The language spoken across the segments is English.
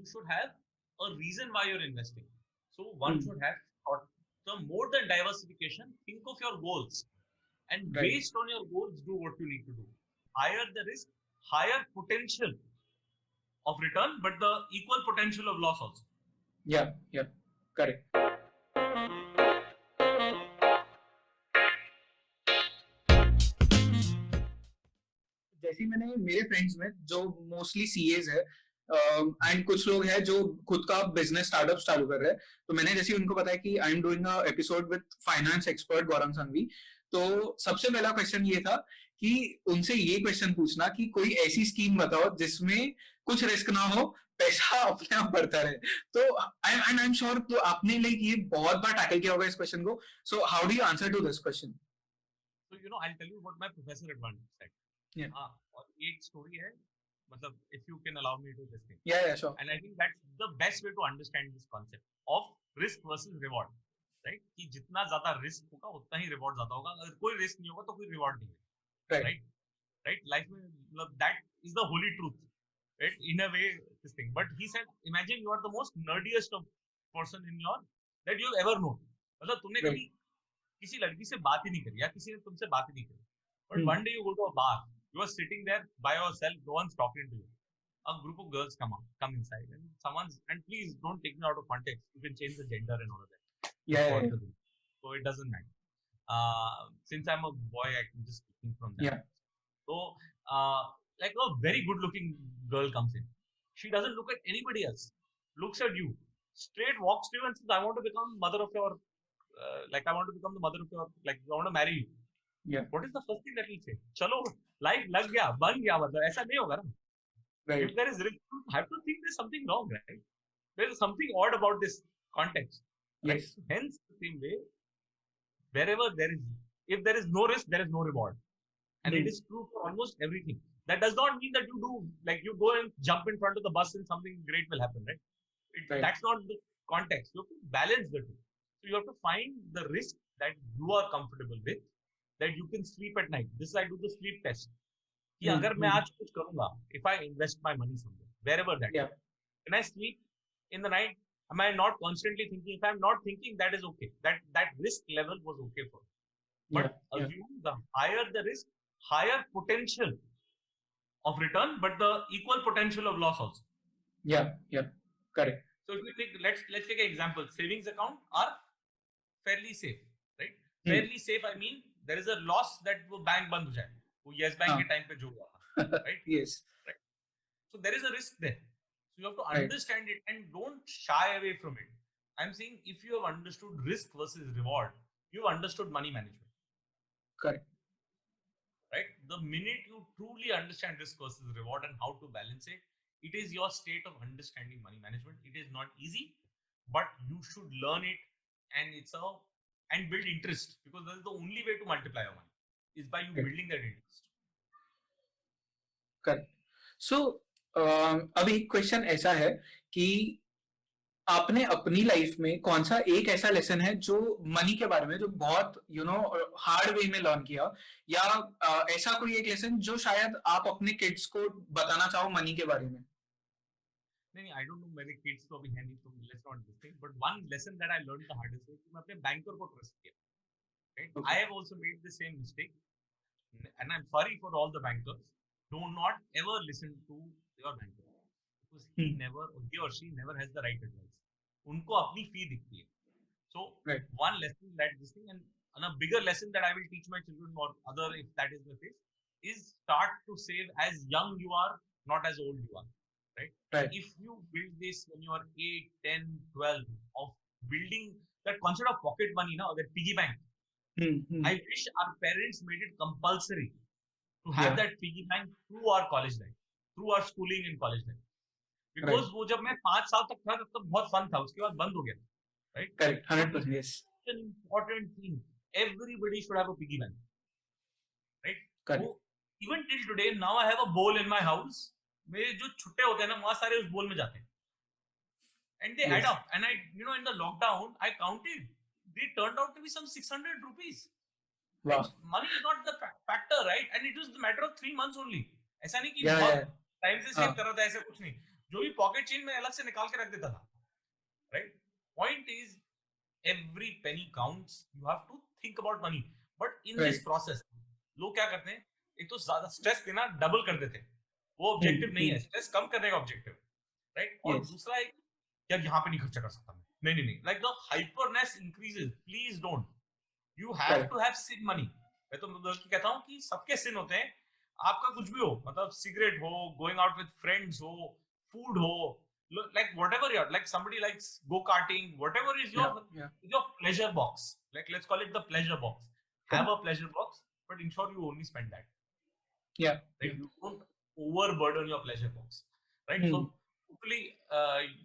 you should have a reason why you're investing. So one Hmm. should have short term, more than diversification. Think of your goals, and Right. based on your goals, do what you need to do. Higher the risk, higher potential of return, but the equal potential of loss also. Yeah. Yeah. Correct. जैसे मैंने मेरे friends में जो mostly CEOs है and कुछ लोग हैं जो खुद का बिजनेस स्टार्टअप चालू कर रहे हैं, तो मैंने जैसे उनको बताया कि I am doing a episode with finance expert Gaurav Sanghvi. तो सबसे पहला क्वेश्चन ये था कि उनसे ये क्वेश्चन पूछना कि कोई ऐसी स्कीम बताओ जिसमें कुछ रिस्क ना हो, पैसा अपने आप बढ़ता रहे। तो आई एम श्योर तो आपने लाइक ये बहुत बार टैकल किया होगा इस क्वेश्चन को। So how do you answer to this question? So I'll tell you what my professor at one said. या और एक स्टोरी है, मतलब if you can allow me to this thing. या sure. And I think that's the best way to understand this concept of risk versus reward, right? कि जितना ज्यादा risk होगा उतना ही reward ज्यादा होगा, अगर कोई risk नहीं होगा तो कोई reward नहीं है, राइट। right? Right? Life में मतलब that is the holy truth, right? In a way, this thing. But he said, imagine you are the most nerdiest of person in your that you've ever known. मतलब तुमने कभी किसी लड़की से बात ही नहीं करी या किसी ने तुमसे बात ही नहीं करी, but one day you go to a bar, you are sitting there by yourself, no one's talking to you, a group of girls come inside, and please don't take me out of context, you can change the gender and all of that. Yeah. So it doesn't matter. Since I'm a boy, I can just speak from that. Yeah. So like a very good looking girl comes in, she doesn't look at anybody else, looks at you straight, walks to you and says, I want to become mother of your like I want to become the mother of your, like I want to marry you. Yeah. What is the first thing that will say? Chalo, life lag gaya, ban gaya, मतलब ऐसा नहीं होगा ना. Right. If there is risk, you have to think there's something wrong, right? There is something odd about this context, right? Yes. Hence, the same way, wherever there is, if there is no risk, there is no reward, and it is true for almost everything. That does not mean that you do, like you go and jump in front of the bus and something great will happen, right? Right. That's not the context. You have to balance the two. So you have to find the risk that you are comfortable with, that you can sleep at night. This I do the sleep test. कि अगर मैं आज कुछ करूंगा, if I invest my money somewhere, wherever that is, can I sleep in the night? Am I not constantly thinking? If I'm not thinking, that is okay. That risk level was okay for me. But assume the higher the risk, higher potential of return, but the equal potential of loss also. Yeah, correct. So if you think, let's take an example. Savings account are fairly safe, right? Fairly safe, I mean there is a loss that वो bank बंद हो जाए, वो yes bank के time पे जो हुआ, right? Yes. Right. So there is a risk there. So you have to understand it and don't shy away from it. I'm saying if you have understood risk versus reward, you've understood money management. Correct. Right? The minute you truly understand risk versus reward and how to balance it, it is your state of understanding money management. It is not easy, but you should learn it, and build interest, because that is the only way to multiply your money is by you building that interest. Correct. So अभी question ऐसा है कि आपने अपनी life में कौन सा एक ऐसा लेसन है जो मनी के बारे में जो बहुत हार्ड वे में लर्न किया, या ऐसा कोई एक लेसन जो शायद आप अपने किड्स को बताना चाहो मनी के बारे में? नहीं, I don't know, मेरे kids तो अभी है नहीं, तो let's not this thing. But one lesson that I learned the hardest way, कि मैं अपने banker को trust किया. Right? Okay. I have also made the same mistake, and I'm sorry for all the bankers. Do not ever listen to your banker, because he or she never has the right advice. उनको अपनी fee दिखती है. So one lesson that this thing, and a bigger lesson that I will teach my children or other, if that is the case, is start to save as young you are, not as old you are. Right? If you build this when you are 8, 10, 12, of building that concept of pocket money, now that piggy bank, I wish our parents made it compulsory to have that piggy bank through our college life, through our schooling and college life. Because वो जब मैं 5 साल तक था तब बहुत fun था, उसके बाद बंद हो गया. Right? Correct. 100%. Yes. An important thing. Everybody should have a piggy bank. Right? Correct. So, even till today, now I have a bowl in my house. मेरे जो छुट्टे होते हैं ना, वहाँ सारे उस बोल में जाते हैं. And they add up. And in the lockdown, I counted. They turned out to be some 600 rupees. Wow. Money is not the factor, right? And it was the matter of 3 months only. ऐसा नहीं कि बहुत time से save कर रहा था, ऐसा कुछ नहीं. जो भी पॉकेट चेंज मैं अलग से निकाल के रख देता था, right? Point is every penny counts. You have to think about money, but in this right. process लोग क्या करते हैं, एक तो ज्यादा स्ट्रेस देना डबल कर देते हैं, वो ऑब्जेक्टिव नहीं है, स्ट्रेस कम करने का ऑब्जेक्टिव, राइट? और Yes. दूसरा एक, यार यहाँ पे नहीं खर्चा कर सकता मैं, नहीं नहीं नहीं, like the hyperness increases, please don't, you have Correct. To have sin money. मैं तो बल्कि कहता हूँ कि सबके सिन होते हैं, आपका कुछ भी हो, मतलब सिगरेट हो, गोइंग आउट विद फ्रेंड्स हो, फूड हो, like whatever you're like, somebody likes go karting, whatever is Yeah. Yeah. your pleasure box, like let's call it the pleasure box. Have Correct. a pleasure box, but ensure you only spend that, Yeah. right? Yeah. You don't overburden your pleasure box, right? So hopefully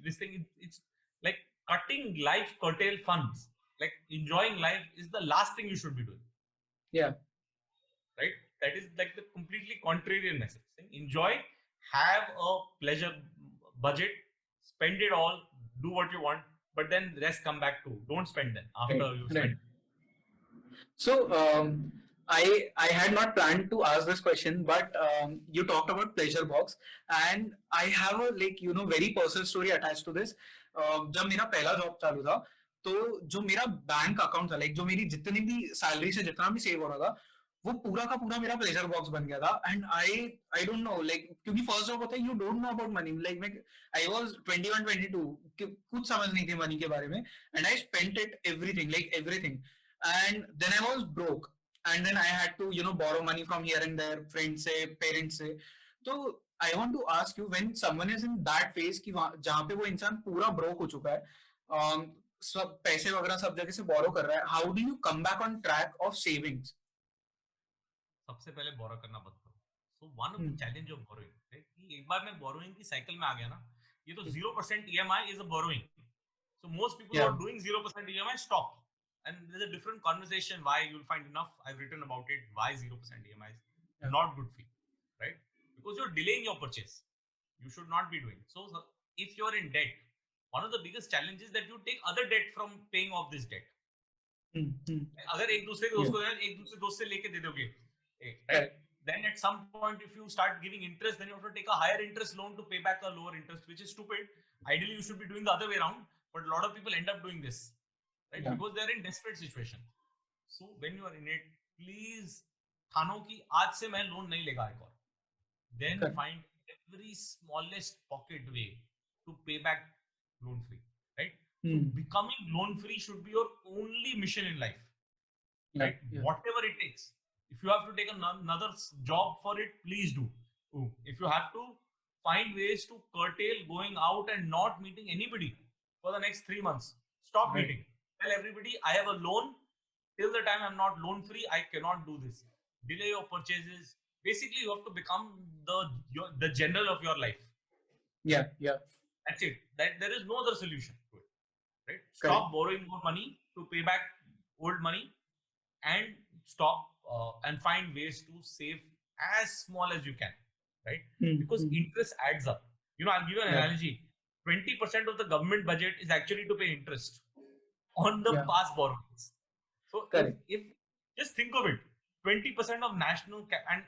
this thing it's like cutting life curtail funds, like enjoying life is the last thing you should be doing, Yeah. right? That is like the completely contrarian message. Enjoy, have a pleasure budget, spend it all, do what you want, but then rest come back to. Don't spend them after Right. you Right. spend. So I had not planned to ask this question, but you talked about pleasure box, and I have a very personal story attached to this. जब मेरा पहला job चालू था, तो जो मेरा bank account था, like जो मेरी जितनी भी सैलरी से जितना भी सेव हो रहा था, वो पूरा का पूरा मेरा प्लेजर बॉक्स बन गया था. And I don't know, like क्योंकि फर्स्ट जॉब होता है, you don't know about money, like मैं आई वाज 21 22, कुछ समझ नहीं थी मनी के बारे में, and I spent it everything, like everything. And then I was broke, and then I had to borrow money from here and there, friends से, parents से. तो I want to ask you, when someone is in that phase कि जहाँ पे वो इंसान पूरा broke हो चुका है, सब पैसे वगैरह सब जगह से borrow कर रहा है, how do you come back on track of savings? सबसे पहले बोरो करना बंद करो. So one of the challenge of borrowing, right? कि एक बार मैं borrowing की साइकिल में आ गया ना, ये तो 0% EMI is a borrowing. So most people who are doing 0% EMI stop. And there's a different conversation why you'll find enough. I've written about it. Why 0% EMI is not good for you, right? Because you're delaying your purchase. You should not be doing. So if you're in debt, one of the biggest challenges that you take other debt from paying off this debt. अगर एक दूसरे दोस्त को एक दूसरे दोस्त से लेके दे दोगे, right? Then at some point, if you start giving interest, then you have to take a higher interest loan to pay back a lower interest, which is stupid. Ideally, you should be doing the other way around, but a lot of people end up doing this, right? Because they're in desperate situation. So when you are in it, please ठानो कि आज से मैं loan नहीं लेगा एक और. Then find every smallest pocket way to pay back loan free, right? So becoming loan free should be your only mission in life, right? Whatever it takes. If you have to take another job for it, please do. If you have to find ways to curtail going out and not meeting anybody for the next 3 months, stop meeting. Tell everybody, I have a loan. Till the time I'm not loan free, I cannot do this. Delay your purchases. Basically, you have to become the general of your life. Yeah. That's it. There is no other solution to it, right? Stop borrowing more money to pay back old money, and stop and find ways to save as small as you can, right? Because interest adds up. I'll give you an analogy. 20% of the government budget is actually to pay interest on the past borrowings. So if just think of it, 20% of national and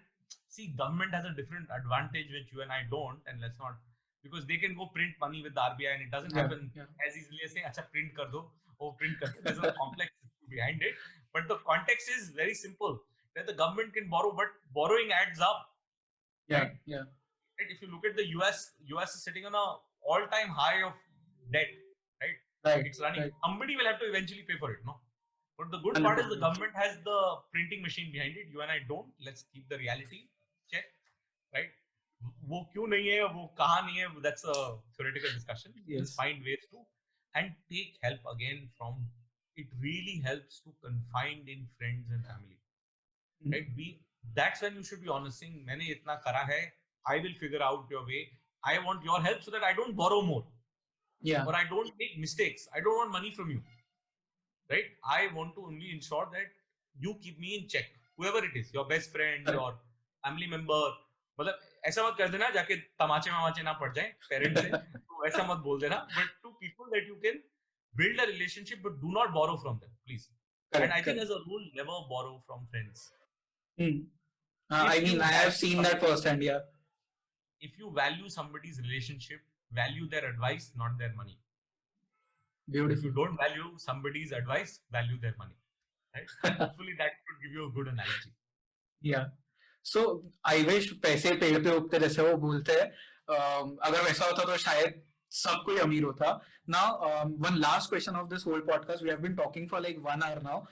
see, government has a different advantage which you and I don't, and let's not, because they can go print money with the RBI and it doesn't happen as easily as saying, acha print kar do, print kar do. There's a complex behind it, but the context is very simple, that the government can borrow, but borrowing adds up. Right? Right? If you look at the US is sitting on a all-time high of debt, right? It's running. Somebody will have to eventually pay for it, no? But the good part is the government has the printing machine behind it. You and I don't. Let's keep the reality check, right? वो क्यों नहीं है, वो कहाँ नहीं है, that's a theoretical discussion. Just find ways to, and take help again from, it really helps to confide in friends and family, right? That's when you should be honest, saying मैंने इतना करा है, I will figure out your way. I want your help so that I don't borrow more, or I don't make mistakes. I don't want money from you, right? I want to only ensure that you keep me in check, whoever it is, your best friend, your family member. मतलब ऐसा मत कर देना जाके तमाचे मामाचे ना पड़ जाए parents से, तो ऐसा मत बोल देना. But to people that you can build a relationship, but do not borrow from them, please. And I think as a rule, never borrow from friends. I mean, I have seen that firsthand. If you value somebody's relationship, value their advice, not their money. If Beautiful. you don't value somebody's advice, value their money. Right? Hopefully that could give you a good analogy. Yeah. So I wish पैसे पेड़ पे उगते जैसे वो बोलते हैं, अगर वैसा होता तो शायद सब कोई अमीर होता. Now, one last question of this whole podcast. We have been talking for like 1 hour now.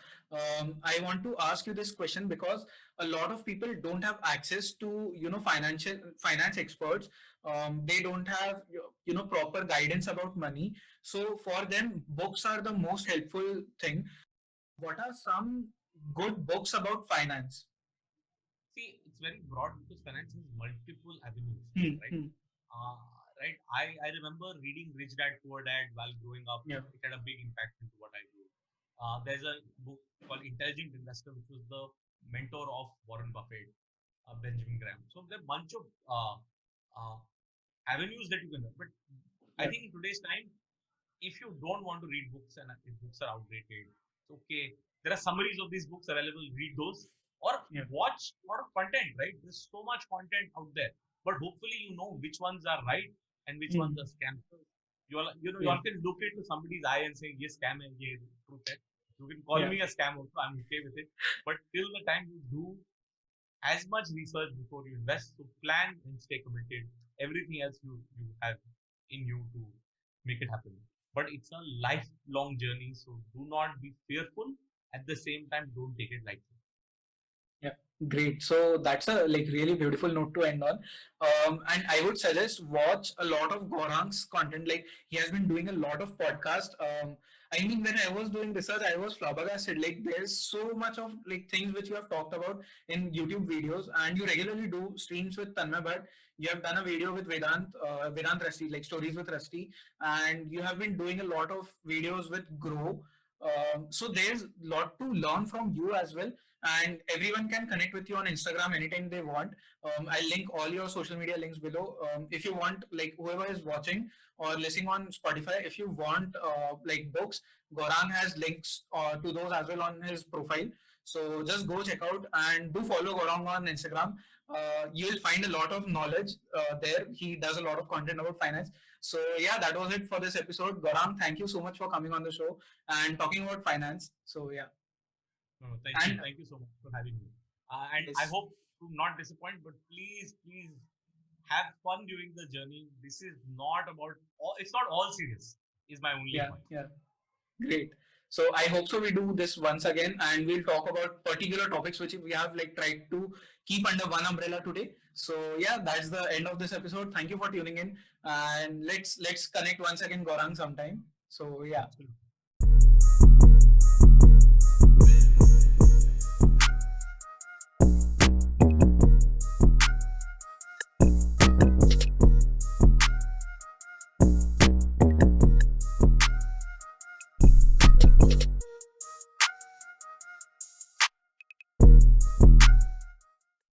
I want to ask you this question because a lot of people don't have access to, finance experts. They don't have, proper guidance about money. So for them, books are the most helpful thing. What are some good books about finance? See, it's very broad because finance has multiple avenues, Hmm, right? hmm. Right. I remember reading Rich Dad Poor Dad while growing up. Yeah. It had a big impact into what I do. There's a book called Intelligent Investor, which was the mentor of Warren Buffett, Benjamin Graham. So there are a bunch of avenues that you can learn. But I Yeah. think in today's time, if you don't want to read books and if books are outdated, it's okay. There are summaries of these books available. Read those or Yeah. watch a lot of content. Right? There's so much content out there, but hopefully you know which ones are right and which ones are scams. You all, you Yeah. all can look into somebody's eye and say, "Yes, scam hai, ye truth hai." You can call Yeah. me a scam also. I'm okay with it. But till the time you do as much research before you invest, so plan and stay committed. Everything else you have in you to make it happen. But it's a lifelong journey, so do not be fearful. At the same time, don't take it lightly. Yeah, great. So that's a like really beautiful note to end on. And I would suggest watch a lot of Gaurang's content. Like he has been doing a lot of podcast. I mean, when I was doing research, I was flabbergasted. Like there's so much of like things which you have talked about in YouTube videos, and you regularly do streams with Tanmay Bhatt. You have done a video with Vedant Rusty, like stories with Rusty, and you have been doing a lot of videos with Grow. So there's a lot to learn from you as well, and everyone can connect with you on Instagram anytime they want. I'll link all your social media links below. If you want, like whoever is watching or listening on Spotify, if you want like books, Gaurang has links to those as well on his profile. So just go check out and do follow Gaurang on Instagram. You'll find a lot of knowledge there. He does a lot of content about finance. So yeah, that was it for this episode. Gaurang, thank you so much for coming on the show and talking about finance. So yeah. No, And thank you so much for having me. And I yes. hope to not disappoint, but please have fun during the journey. This is not about all, it's not all serious, is my only Yeah, point. yeah. Great. So I hope so we do this once again and we'll talk about particular topics which we have like tried to keep under one umbrella today. So yeah, that's the end of this episode. Thank you for tuning in and let's connect once again Gaurang sometime. So yeah. Absolutely.